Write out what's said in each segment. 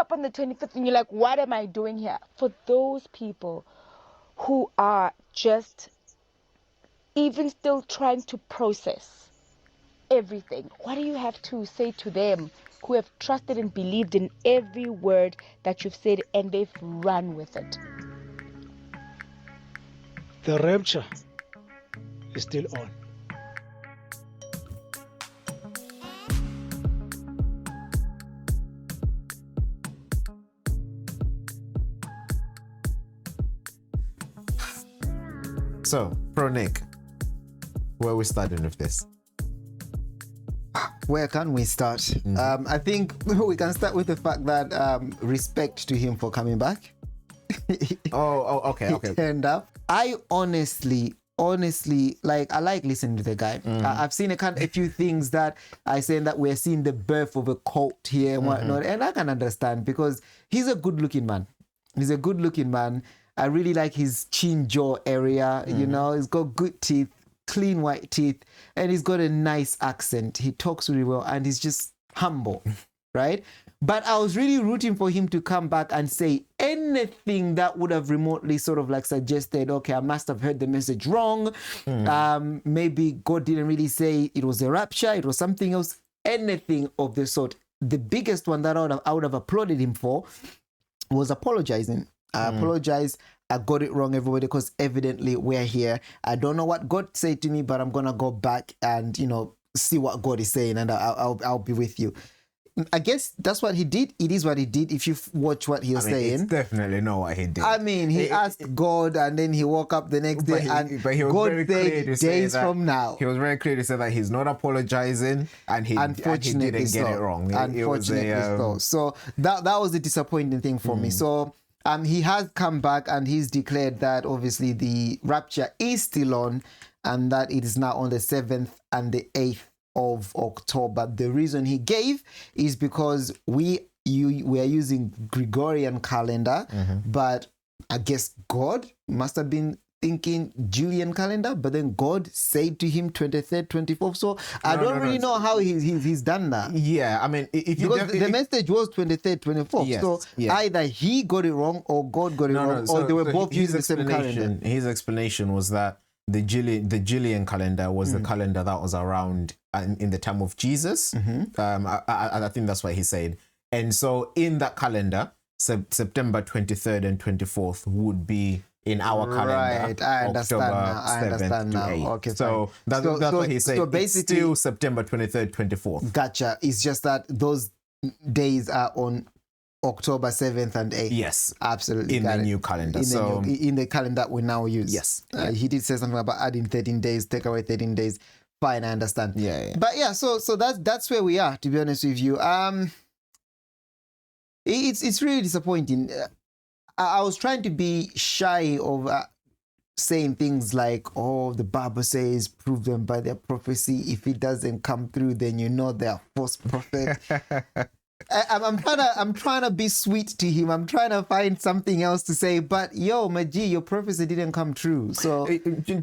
up on the 25th and you're like, what am I doing here? For those people who are just even still trying to process everything, what do you have to say to them who have trusted and believed in every word that you've said and they've run with it? The rapture is still on. So, Pro Nick, where are we starting with this? Where can we start? I think we can start with the fact that respect to him for coming back. Okay. He turned up. I honestly, like, I like listening to the guy. I've seen a few things that I saying that we're seeing the birth of a cult here and whatnot, and I can understand because he's a good-looking man. He's a good-looking man. I really like his chin jaw area. You know, he's got good teeth, clean white teeth, and he's got a nice accent. He talks really well, and he's just humble, right? But I was really rooting for him to come back and say anything that would have remotely sort of like suggested, okay, I must have heard the message wrong. Maybe God didn't really say it was a rapture, it was something else, anything of the sort. The biggest one that I would have applauded him for was apologizing. I apologize. I got it wrong, everybody, because evidently we're here. I don't know what God said to me, but I'm going to go back and, you know, see what God is saying, and I'll be with you. I guess that's what he did. It is what he did. If you watch what he was saying. It's definitely not what he did. I mean, he asked God, and then he woke up the next day, but he was God very clear to said say days that from now. He was very clear to say that he's not apologizing, and he didn't get it wrong. Unfortunately, so that was the disappointing thing for me. So he has come back and he's declared that obviously the rapture is still on, and that it is now on the 7th and the 8th of October. The reason he gave is because we are using Gregorian calendar, but I guess God must have been thinking Julian calendar, but then God said to him 23rd, 24th. So I don't really know how he's done that. Yeah, I mean, the message was 23rd, 24th. Yes, so either he got it wrong or God got it wrong, or they were both using the same calendar. His explanation was that the Julian calendar was the calendar that was around in the time of Jesus. I think that's what he said. And so in that calendar, September 23rd and 24th would be in our calendar. Right, I understand now. Okay, so that's what he said. So basically, it's still September 23rd, 24th. Gotcha. It's just that those days are on October 7th and 8th. Yes. Absolutely. In the new calendar. In the calendar that we now use. Yes. He did say something about adding 13 days, take away 13 days. Fine, I understand. Yeah. But yeah, so that's where we are, to be honest with you. It's really disappointing. I was trying to be shy of saying things like, oh, the Bible says, prove them by their prophecy. If it doesn't come through, then you know they're false prophets. I'm trying to be sweet to him. I'm trying to find something else to say. But yo, my G, your prophecy didn't come true. So,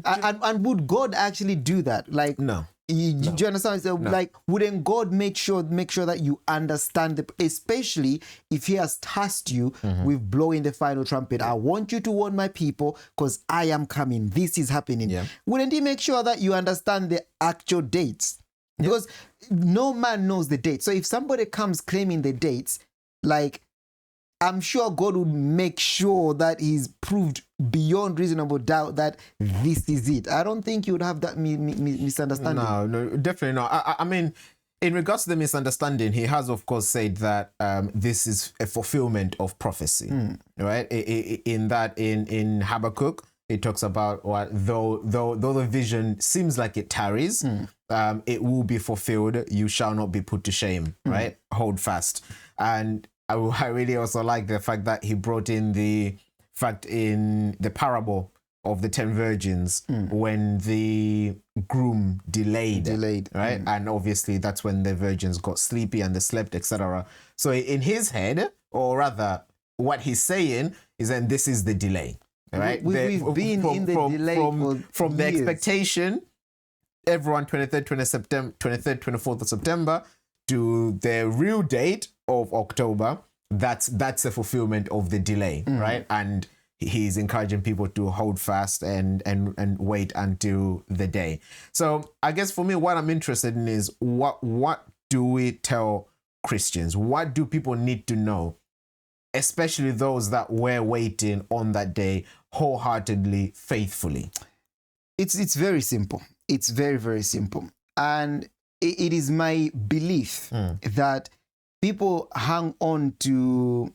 and would God actually do that? Like, no. Do you understand? So, like, wouldn't God make sure that you understand especially if he has tasked you with blowing the final trumpet? I want you to warn my people because I am coming. This is happening. Yeah. Wouldn't he make sure that you understand the actual dates? Because no man knows the date. So if somebody comes claiming the dates, like, I'm sure God would make sure that he's proved beyond reasonable doubt that this is it. I don't think you would have that misunderstanding. No, definitely not. I mean, in regards to the misunderstanding, he has, of course, said that this is a fulfillment of prophecy, right? In Habakkuk, it talks about what though the vision seems like it tarries, it will be fulfilled. You shall not be put to shame, right? Hold fast. And I really also like the fact that he brought in the fact in the parable of the 10 virgins when the groom delayed, right? And obviously that's when the virgins got sleepy and they slept, etc. So in his head, or rather what he's saying is that this is the delay, right? We've been in the delay from the expectation, everyone 23rd, 24th of September to the real date of October. that's a fulfillment of the delay, right? And he's encouraging people to hold fast and wait until the day. So I guess for me, what I'm interested in is what do we tell Christians? What do people need to know, especially those that were waiting on that day wholeheartedly, faithfully? It's very simple. It's very, very simple. And it is my belief that people hang on to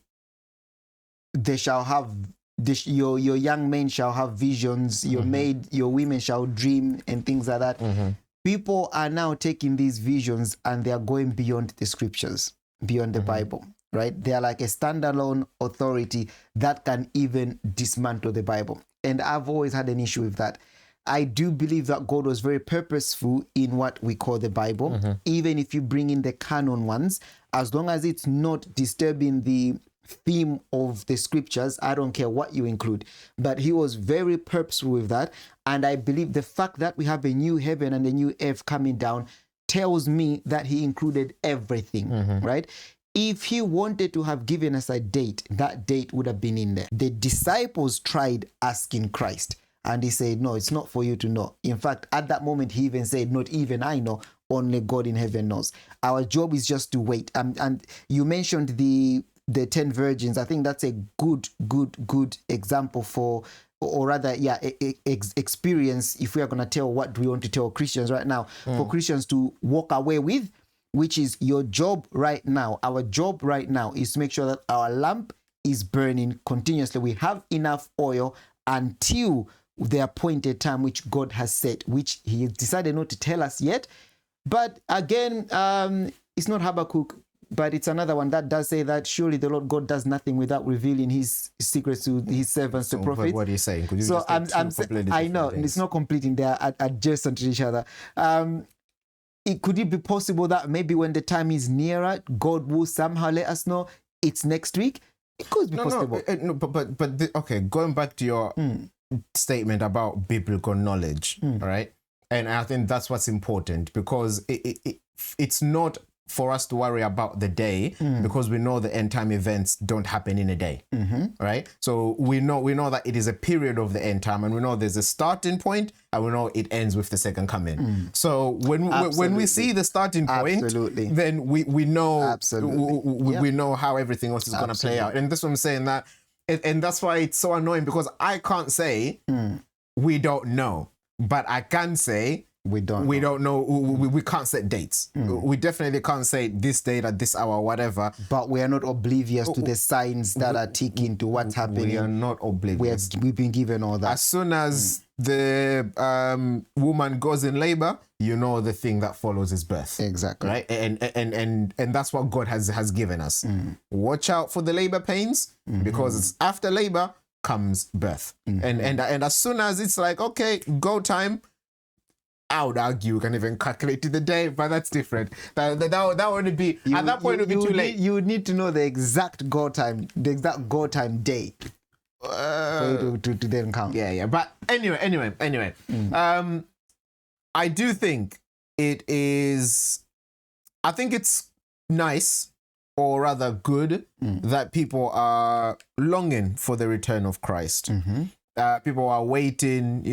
your young men shall have visions, your women shall dream, and things like that. People are now taking these visions and they are going beyond the scriptures, beyond the Bible, right? They are like a standalone authority that can even dismantle the Bible. And I've always had an issue with that. I do believe that God was very purposeful in what we call the Bible, even if you bring in the canon ones, as long as it's not disturbing the theme of the scriptures, I don't care what you include. But he was very purposeful with that. And I believe the fact that we have a new heaven and a new earth coming down tells me that he included everything, right? If he wanted to have given us a date, that date would have been in there. The disciples tried asking Christ, and he said, no, it's not for you to know. In fact, at that moment, he even said, not even I know, only God in heaven knows. Our job is just to wait. And you mentioned the 10 virgins. I think that's a good example for, or rather, experience, if we are going to tell what we want to tell Christians right now, for Christians to walk away with, which is your job right now. Our job right now is to make sure that our lamp is burning continuously. We have enough oil until the appointed time which God has set, which he decided not to tell us yet. But again, it's not Habakkuk, but it's another one that does say that surely the Lord God does nothing without revealing his secrets to his servants, the prophets. What are you saying? Could you So just I know it's not completing; they are adjacent to each other. Could it be possible that maybe when the time is nearer, God will somehow let us know it's next week? It could be possible. Okay, going back to your statement about biblical knowledge, right? And I think that's what's important, because it's not for us to worry about the day, because we know the end time events don't happen in a day, right? So we know that it is a period of the end time, and we know there's a starting point, and we know it ends with the second coming. So when we see the starting point, then we know we know how everything else is going to play out. And that's what I'm saying, that and that's why it's so annoying, because I can't say we don't know, but I can say we don't know. We can't set dates. We definitely can't say this date at this hour, whatever. But we are not oblivious to the signs that are ticking to what's happening. We are not oblivious. We've been given all that. As soon as the woman goes in labor, you know the thing that follows is birth. Exactly. Right? And that's what God has given us. Watch out for the labor pains, because it's after labor comes birth. And as soon as it's like, okay, go time, I would argue you can even calculate to the day, but that's different. That would be, at that point, it would be too late. You would need to know the exact go time, day for you to then count. Yeah. But anyway. I do think I think it's nice, or rather good, that people are longing for the return of Christ. People are waiting,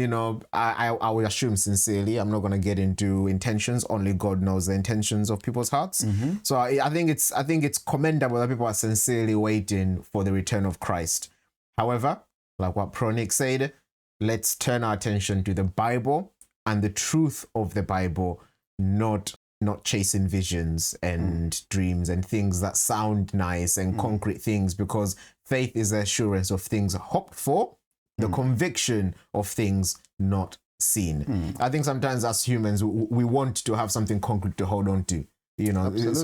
I would assume sincerely. I'm not going to get into intentions. Only God knows the intentions of people's hearts. So I think it's commendable that people are sincerely waiting for the return of Christ. However, like what Pronik said, let's turn our attention to the Bible and the truth of the Bible, not chasing visions and dreams and things that sound nice and concrete things, because faith is the assurance of things hoped for, the conviction of things not seen. I think sometimes as humans, we want to have something concrete to hold on to,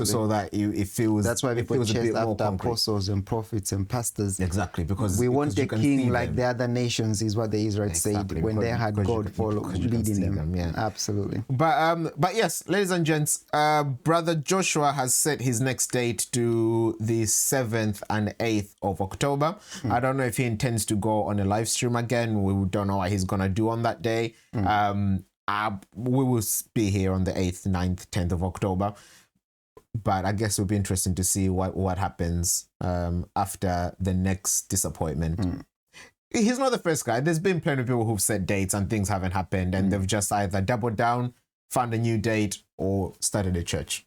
so that it feels. That's why people chase after concrete. Apostles and prophets and pastors. Exactly, because we want a king like them. the other nations, is what the Israelites said when they had God leading them. Yeah. Absolutely. But yes, ladies and gents, Brother Joshua has set his next date to the 7th and 8th of October. I don't know if he intends to go on a live stream again. We don't know what he's gonna do on that day. We will be here on the 8th, 9th, 10th of October. But I guess it'll be interesting to see what happens after the next disappointment. He's not the first guy. There's been plenty of people who've set dates and things haven't happened, and they've just either doubled down, found a new date, or started a church.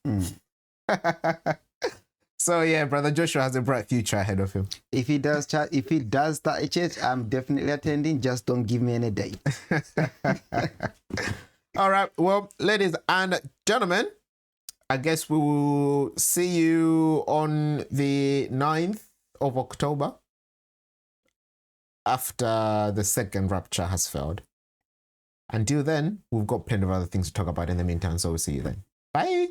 So yeah, brother Joshua has a bright future ahead of him. If he does start a church, I'm definitely attending. Just don't give me any date. All right. Well, ladies and gentlemen, I guess we will see you on the 9th of October after the second rapture has failed. Until then, we've got plenty of other things to talk about in the meantime, so we'll see you then. Bye.